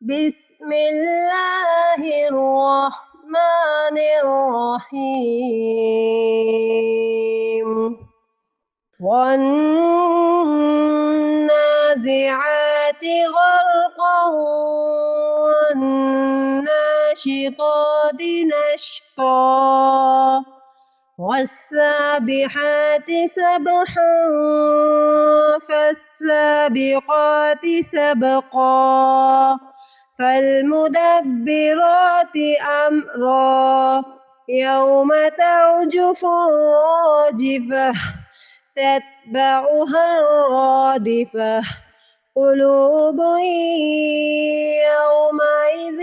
بسم الله الرحمن الرحيم والنازعات غرقا والناشطات نشطا والسابحات سبحا فالسابقات سبقا فالمدبرات أمرا يوم ترجف الراجفة تتبعها الرادفة قلوب يومئذ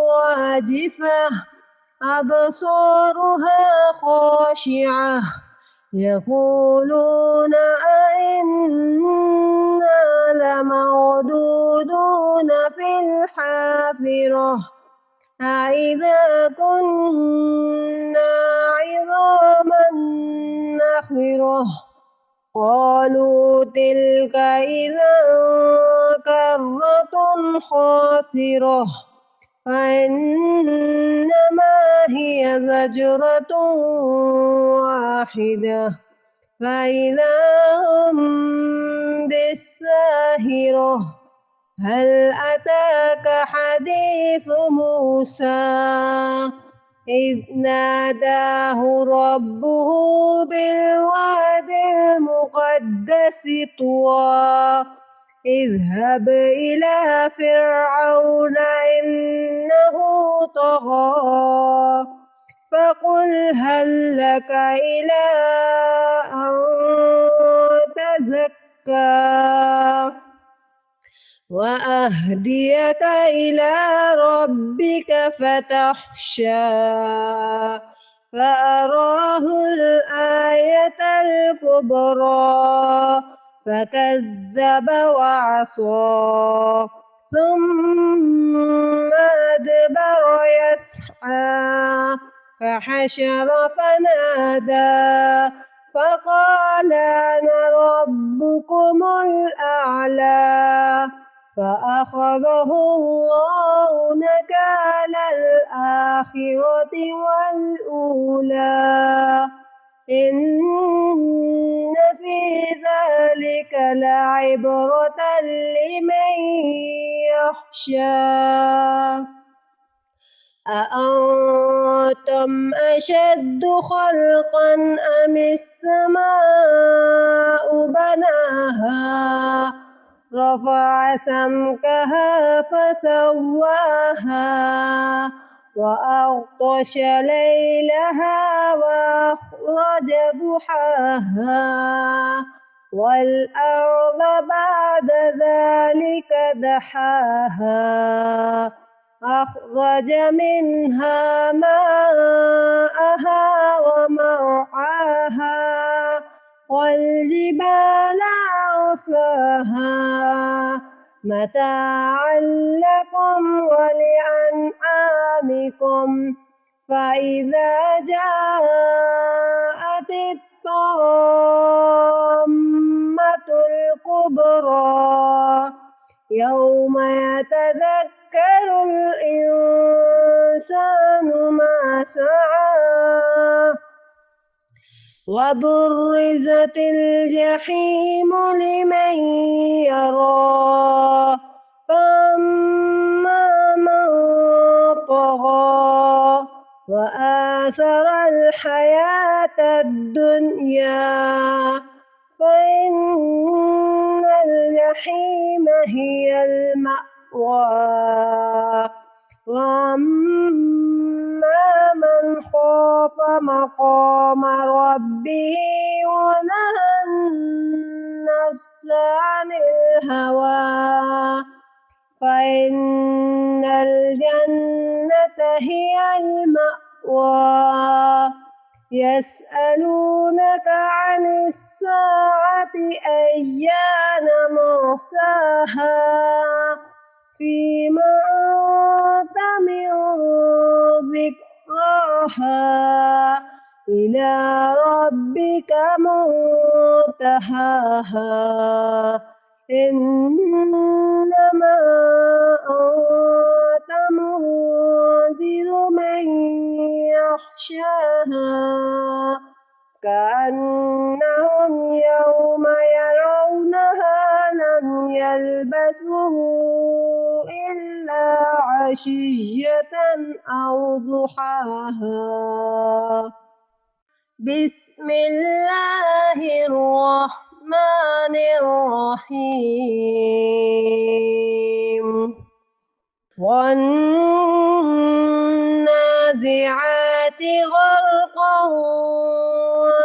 واجفة أبصارها خاشعة يقولون أئنا لمردودون في الحافرة أإذا كنا عظاما نخرة قالوا تلك إذا كرة خاسرة فإنما هي زجرة واحدة فإذا هم بالساهرة هل أتاك حديث موسى إذ ناداه ربه بالواد المقدس طوى اذهب إلى فرعون إنه طغى فقل هل لك إلى أن تزكى وأهديك إلى ربك فتخشى فأراه الآية الكبرى فكذب وعصى ثم أدبر يسعى فحشر فنادى فقال أنا ربكم الأعلى فأخذه الله نكال الآخرة والأولى إن في ذلك لعبرة لمن يخشى أأنتم أشد خلقا أم السماء بناها رفع سمكها فسواها وأغطش ليلها وأخرج ضحاها والأرض بعد ذلك دحاها أخرج منها ماءها ومرعاها والجبال أرساها متاعا لكم ولأنعامكم فإذا جاءت الطامة الكبرى يوم يتذكر الإنسان ما سعى وبرزت الجحيم لمن يرى فأما من طغى وآثر الحياة الدنيا فإن الجحيم هي المأوى وأما من خاف مقام ربه ونهى النفس عن الهوى فإن الجنة هي المأوى يسألونك عن الساعة أيان مرساها فيما أنت من ذكراها إلى ربك منتهاها إنما عشية أو ضحاها بسم الله الرحمن الرحيم والنازعات غرقا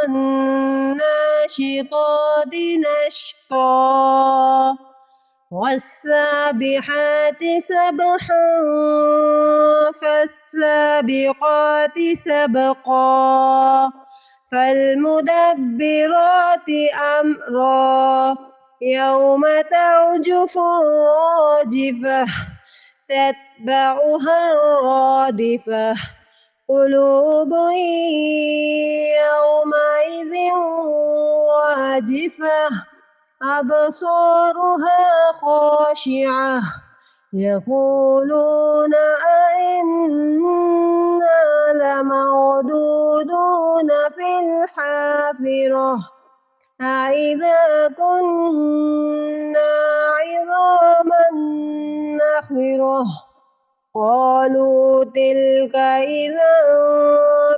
والناشطات نشطا والسابحات سبحا فالسابقات سبقا فالمدبرات أمرا يوم ترجف الراجفة تتبعها الرادفة قلوب يومئذ واجفة أبصارها خاشعة يقولون أئنا لمردودون في الحافرة أإذا كنا عظاما نخرة قالوا تلك إذا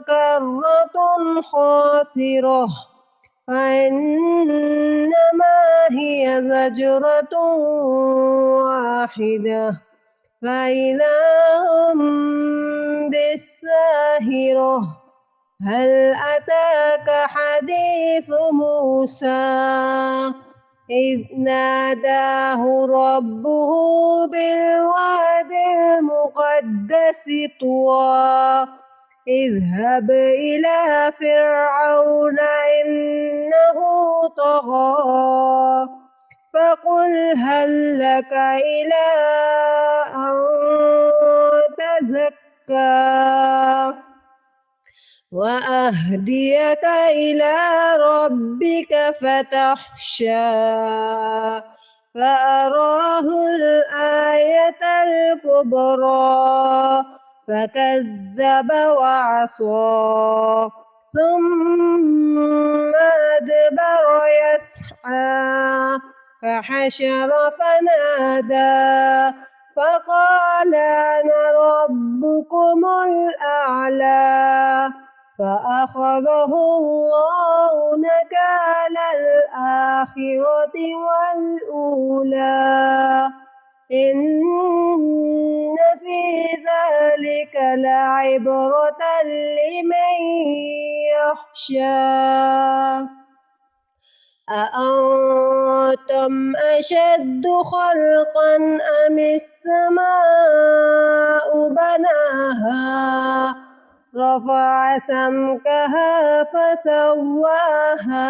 كرة خاسرة فإنما هي زجرة واحدة فإذا هم بالساهرة هل أتاك حديث موسى إذ ناداه ربه بالواد المقدس طوى اذهب إلى فرعون إنه طغى فقل هل لك إلى أن تزكى وأهديك إلى ربك فتخشى فأراه الآية الكبرى فكذب وعصى ثم أدبر يسعى فحشر فنادى فقال أنا ربكم الأعلى فأخذه الله نكال الآخرة والأولى إن في ذلك لعبرة لمن يخشى أأنتم أشد خلقا أم السماء بناها رفع سمكها فسواها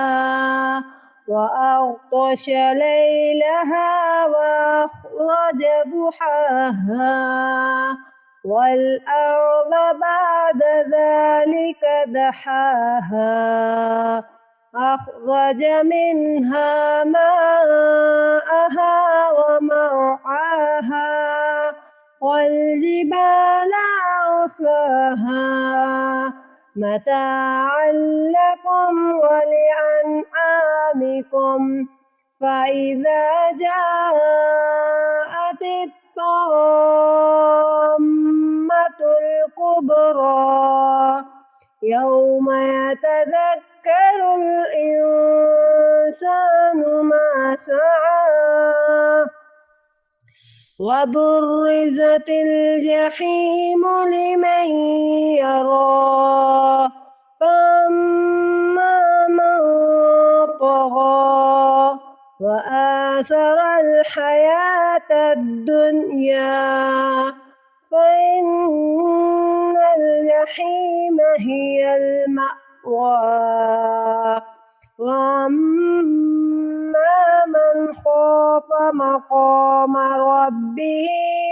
وأغطش ليلها وأخرج ضحاها والأرض بعد ذلك دحاها أخرج منها ماءها ومرعاها والجبال أرساها متاعا لكم ولأنعامكم فإذا جاءت الطامة الكبرى يوم يتذكر الإنسان ما سعى وبرزت الجحيم لمن يرى فأما من طغى وآثر الحياة الدنيا فإن الجحيم هي المأوى وأما من خاف مقام ربه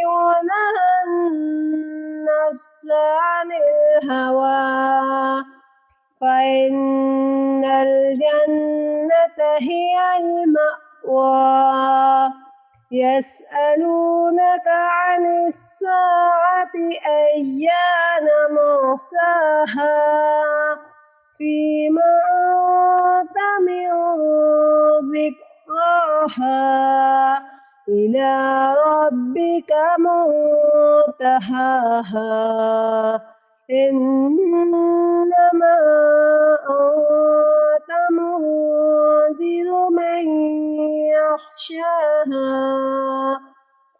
ونهى النفس عن الهوى فإن الجنة هي المأوى يسألونك عن الساعة أيان مرساها فيما أنت من ذكراها إلى ربك منتهاها طهاها إنما أنت منذر من يخشاها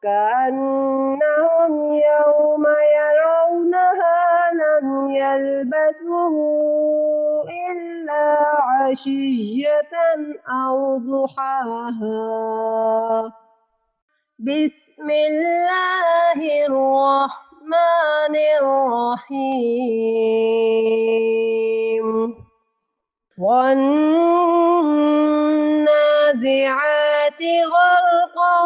كأنهم يوم يرونها لم يلبثوا إلا عشية أو ضحاها بسم الله الرحمن الرحيم والنازعات غرقا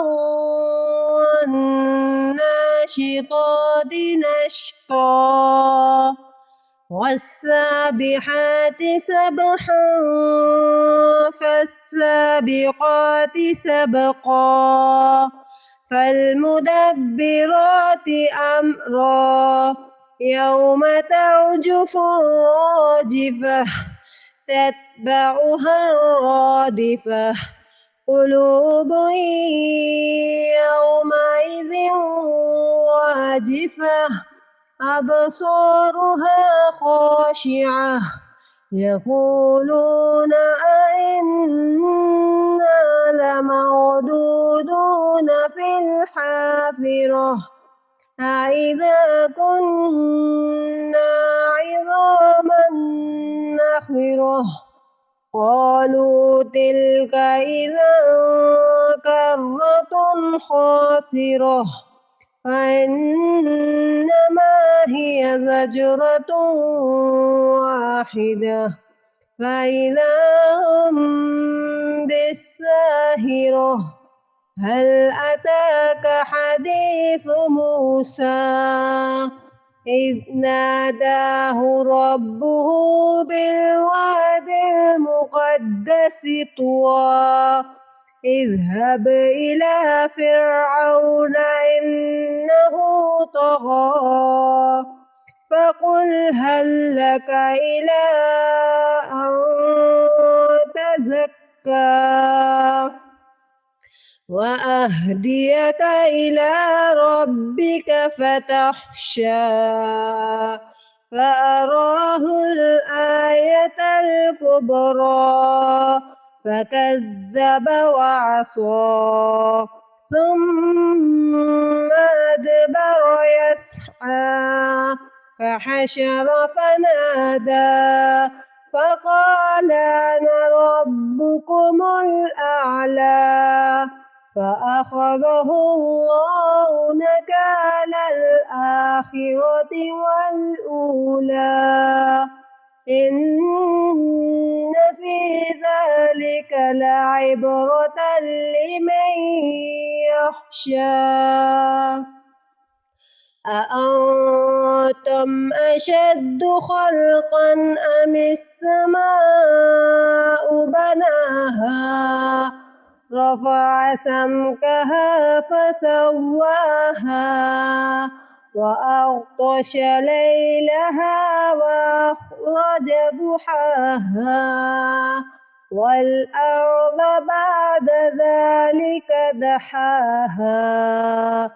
والناشطات نشطا والسابحات سبحا فالسابقات سبقا فالمدبرات أمرا يوم ترجف الراجفة تتبعها الرادفة قلوب يومئذ واجفة أبصارها خاشعة يقولون أئنا لمردودون في الحافرة أإذا كنا عظاما نخرة قالوا تلك إذا كرة خاسرة فإنما هي زجرة واحدة فإذا هم بالساهرة هل أتاك حديث موسى إذ ناداه ربه بالواد المقدس طوى اذهب إلى فرعون إنه طغى فقل هل لك إلى أن تزكى وأهديك إلى ربك فتخشى فأراه الآية الكبرى فكذب وعصى ثم أدبر يسعى فحشر فنادى فقال أنا ربكم الأعلى فأخذه الله نكال الآخرة والأولى إن في ذلك لعبرة لمن يخشى أأنتم أشد خلقا أم السماء بناها رفع سمكها فسواها وأغطش ليلها وأخرج ضحاها والأرض بعد ذلك دحاها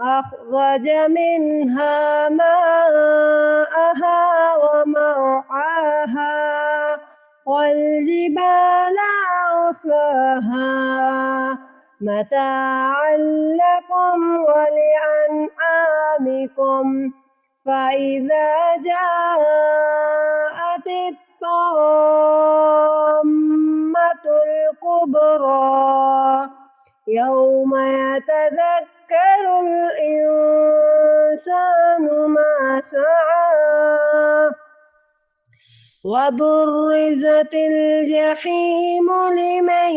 أخرج منها ماءها ومرعاها والجبال أرساها متاعا لكم ولأنعامكم فإذا جاءت الطامة الكبرى يوم يتذكر الإنسان ما سعى وبرزت الجحيم لمن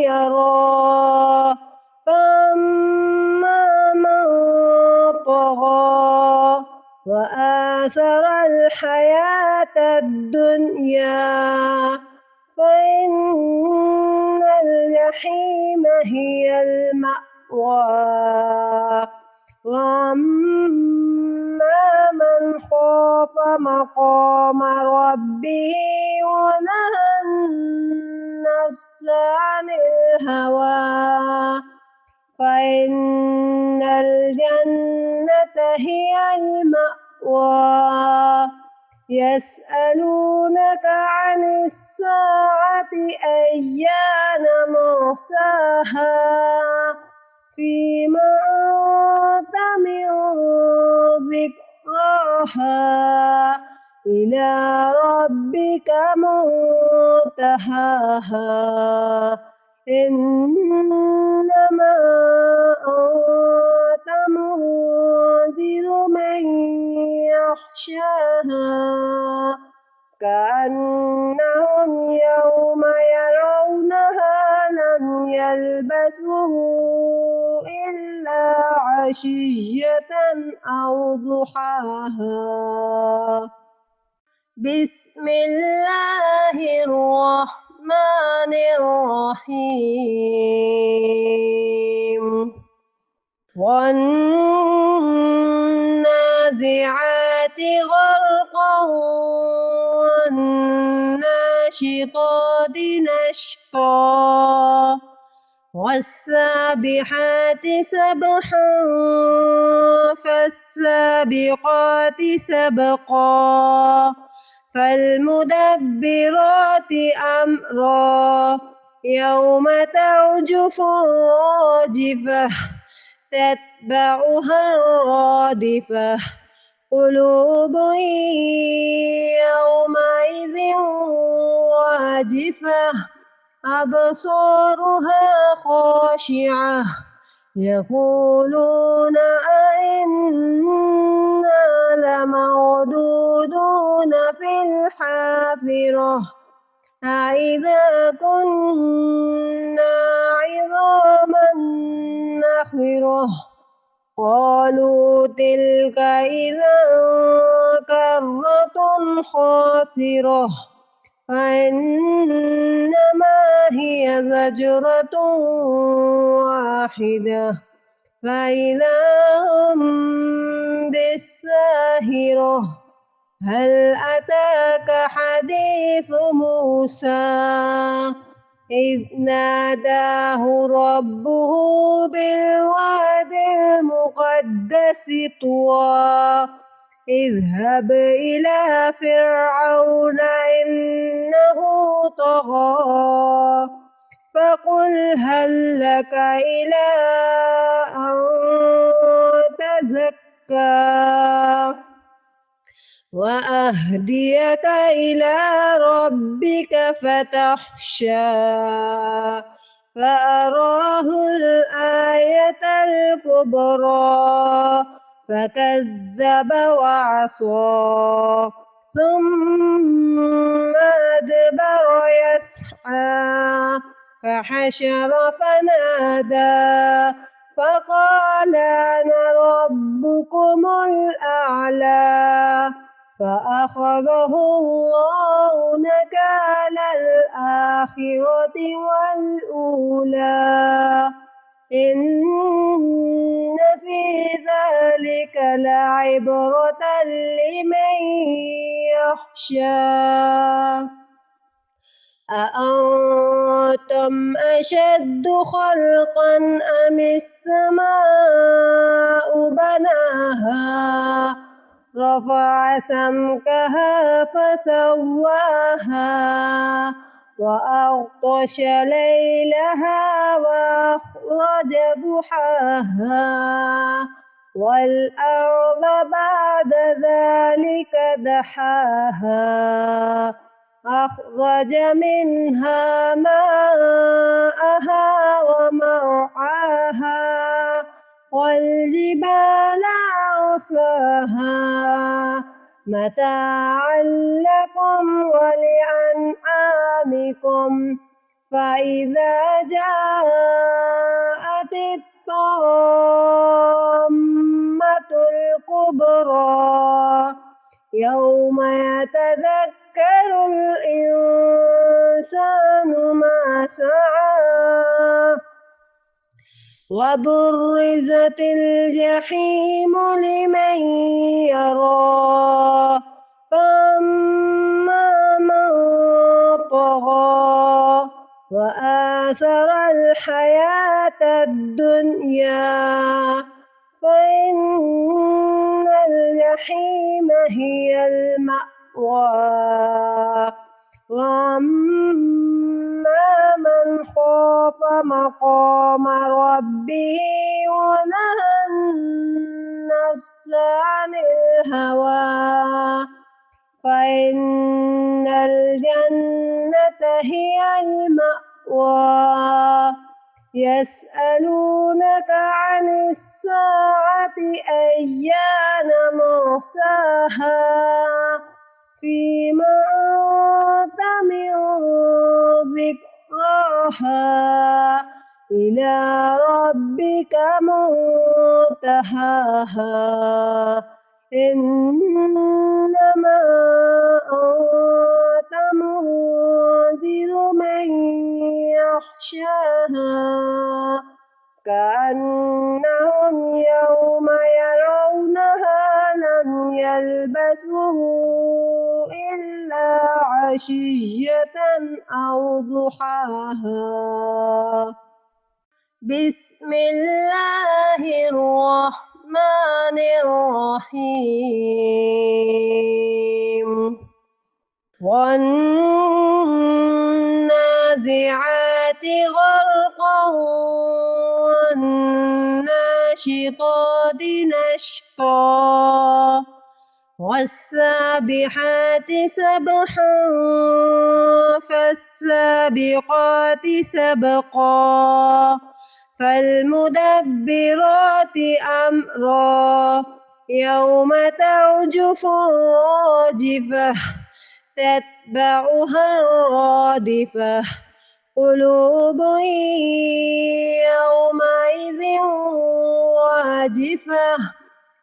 يرى فأما من طغى وآثر الحياة الدنيا فإن الجحيم هي المأوى وأما من خاف مقام ربه ونهى النفس عن الهوى فإن الجنة هي المأوى يسألونك عن الساعة أيان مرساها فيما أنت من ذكراها إلى ربك منتهاها إنما أنت منذر من يخشاها كأنهم يوم يرونها لم يلبثوا إلا عشية أو ضحاها بسم الله الرحمن الرحيم والنازعات غرقا والناشطات نشطا والسابحات سبحا فالسابقات سبقا فالمدبرات أمرا يوم ترجف الراجفة تتبعها الرادفة قلوب يومئذ واجفة أبصارها خاشعة يقولون أئنا لمردودون في الحافرة أإذا كنا عظاما نخرة قالوا تلك إذا كرة خاسرة فإنما هي زجرة واحدة فإذا هم بالساهرة هل أتاك حديث موسى إذ ناداه ربه بالواد المقدس طوى اذهب إلى فرعون إنه طغى فقل هل لك إلى أن تزكى وأهديك إلى ربك فتخشى فأراه الآية الكبرى فكذب وعصى ثم أدبر يسعى فحشر فنادى فقال أنا ربكم الأعلى فأخذه الله نكال الآخرة والأولى إن في ذلك لعبرة لمن يخشى أأنتم أشد خلقا أم السماء بناها رفع سمكها فسواها وأغطش ليلها وأخرج ضحاها والأرض بعد ذلك دحاها أخرج منها ماءها ومرعاها والجبال أرساها متاعا لكم ولأنعامكم فإذا جاءت الطامة الكبرى يوم يتذكر الإنسان ما سعى وبرزت الجحيم لمن يرى فأما من طغى وآثر الحياة الدنيا فإن الجحيم هي المأوى وأما من خاف مقام ربه ونهى النفس عن الهوى فإن الجنة هي المأوى يسألونك عن الساعة أيان مرساها فيما أنت من ذكراها إلى ربك منتهاها إنما أنت منذر من يخشاها كأنهم يوم يرونها لم يلبثوا إلا عشية أو ضحاها بسم الله الرحمن الرحيم والنازعات غرقا والناشطات نشطا والسابحات سبحا فالسابقات سبقا فالمدبرات أمرا يوم ترجف الراجفة تتبعها الرادفة قلوب يومئذ واجفة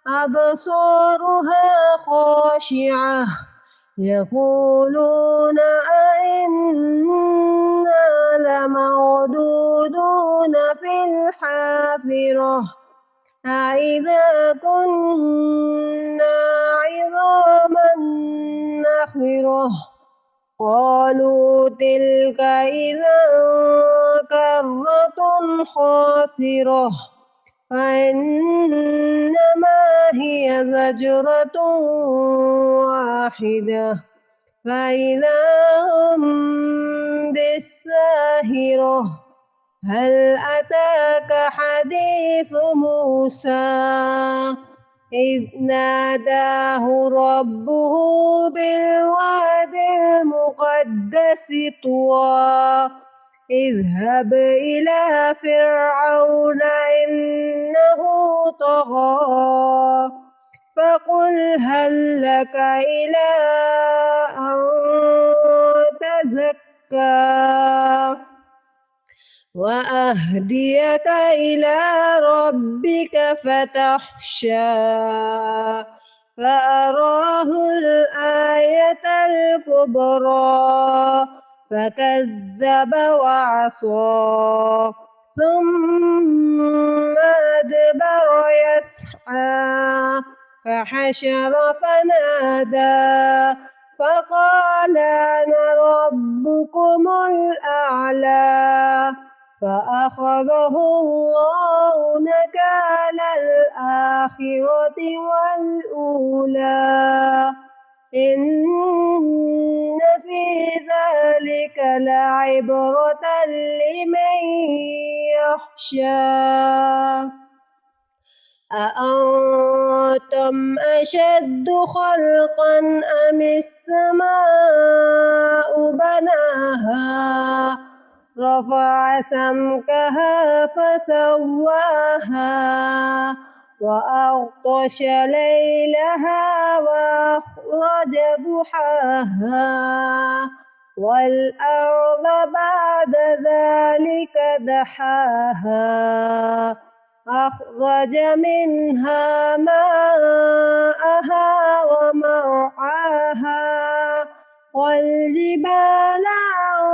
أبصارها خاشعة يقولون أئنا لمردودون في الحافرة أإذا كنا عظاما نخرة قالوا تلك إذا كرة خاسرة فإنما هي زجرة واحدة فإذا هم بالساهرة هل أتاك حديث موسى إذ ناداه ربه بالواد المقدس طوى اذهب إلى فرعون إنه طغى فقل هل لك إلى أن تزكى وأهديك إلى ربك فتخشى فأراه الآية الكبرى فكذب وعصى ثم أدبر يسعى فحشر فنادى فقال أنا ربكم الأعلى فأخذه الله نكال الآخرة والأولى إن في ذلك لعبرة لمن يخشى أأنتم أشد خلقا أم السماء بناها رفع سمكها فسواها وأغطش ليلها وأخرج ضحاها والأرض بعد ذلك دحاها أخرج منها ماءها ومرعاها والجبال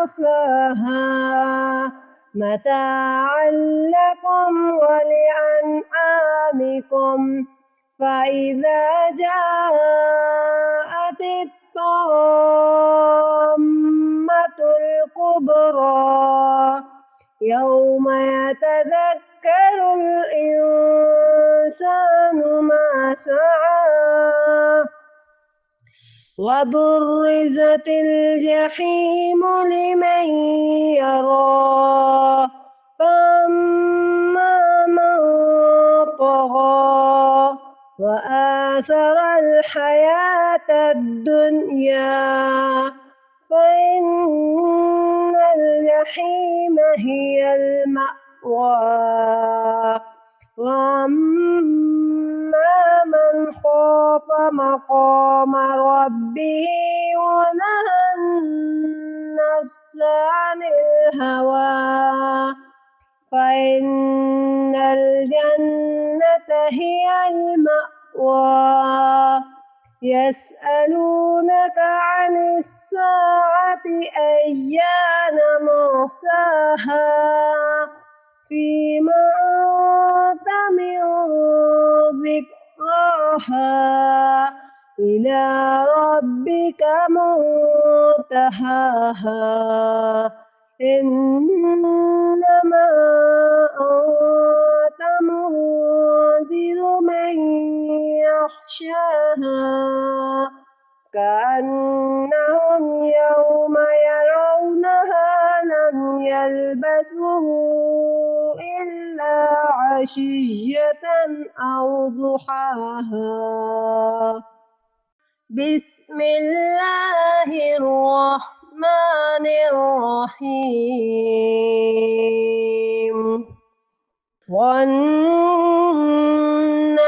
أرساها متاعا لكم ولأنعامكم فإذا جاءت الطامة الكبرى يوم يتذكر الإنسان ما سعى وبرزت الجحيم لمن يرى فأما من طغى وآثر الحياة الدنيا فإن الجحيم هي المأوى وأما من خاف مقام ربه ونهى النفس عن الهوى فإن الجنة هي المأوى يسألونك عن الساعة أيان مرساها فيما أنت من ذكراها إلى ربك منتهاها إنما أنت منذر من يخشاها كأنهم يوم يرونها لم يلبثوا إلا عشية أو ضحاها بسم الله الرحمن الرحيم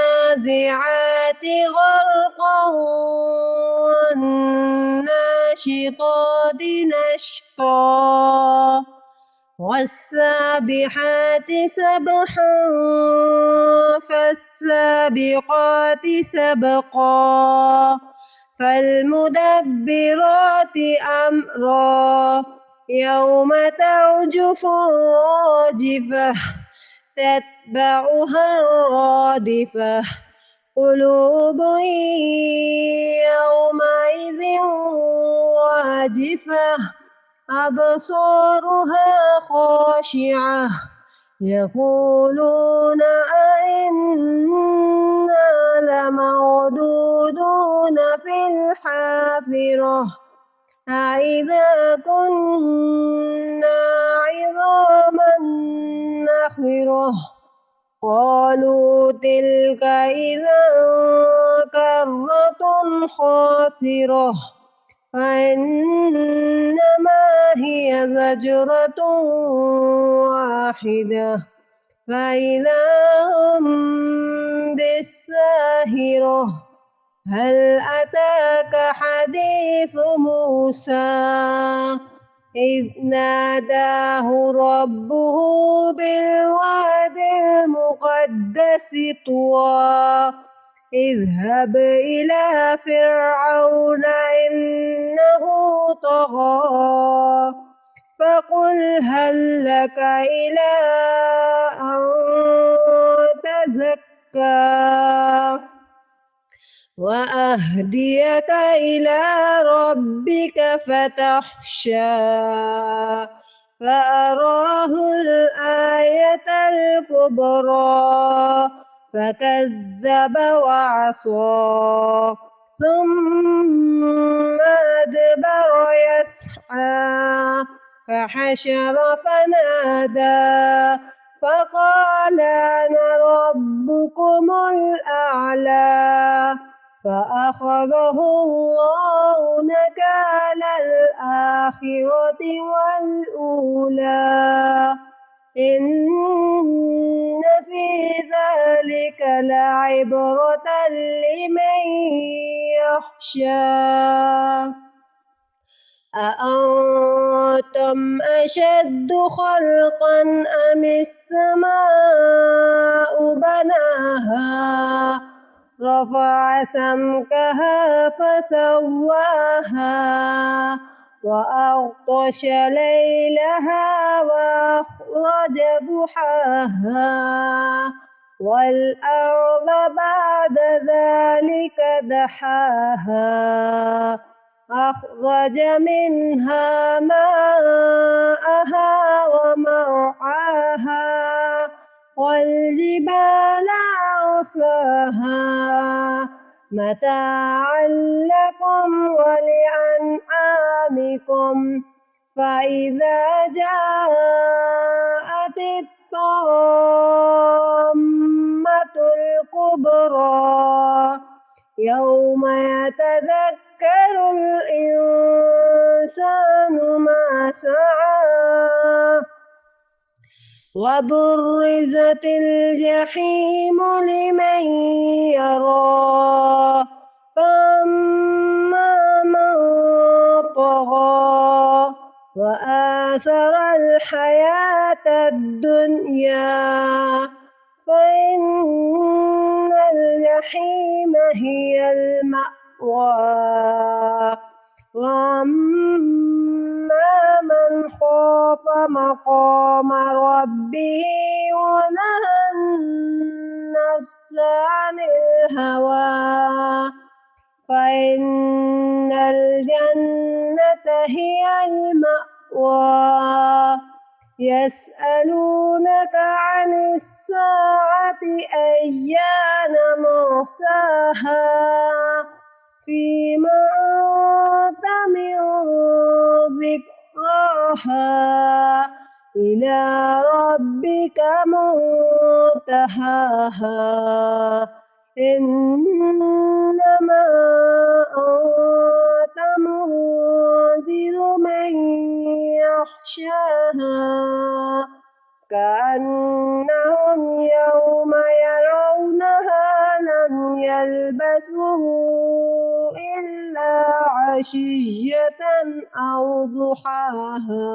والنازعات غرقا والناشطات نشطا والسابحات سبحا فالسابقات سبقا فالمدبرات أمرا يوم ترجف الراجفة تتبعها الرادفة قلوب يومئذ واجفة أبصارها خاشعة يقولون أئنا لمردودون في الحافرة أإذا كنا عظاما نخرة قالوا تلك إذا كرة خاسرة فإنما هي زجرة واحدة فإذا هم بالساهرة هل أتاك حديث موسى إذ ناداه ربه بالواد المقدس طوى اذهب إلى فرعون إنه طغى فقل هل لك إلى أن تزكى وأهديك إلى ربك فتخشى فأراه الآية الكبرى فكذب وعصى ثم أدبر يسعى فحشر فنادى فقال أنا ربكم الأعلى فأخذه الله نكال الآخرة والأولى إن في ذلك لعبرة لمن يخشى أأنتم أشد خلقا أم السماء بناها رفع سمكها فسواها وأغطش ليلها وأخرج ضحاها والأرض بعد ذلك دحاها أخرج منها ماءها ومرعاها والجبال أرساها متاعا لكم ولأنعامكم فإذا جاءت الطامة الكبرى يوم يتذكر الإنسان ما سعى وبرزت الجحيم لمن يرى فأما من طغى وآثر الحياة الدنيا فإن الجحيم هي المأوى وأما من خاف مقام ربه ونهى النفس عن الهوى فإن الجنة هي المأوى يسألونك عن الساعة أيان مرساها فيما أنت من ذكراها إلى ربك منتهاها إنما أنت منذر من يخشاها كأنهم يوم يرونها لم يلبثوا إلا عشية أو ضحاها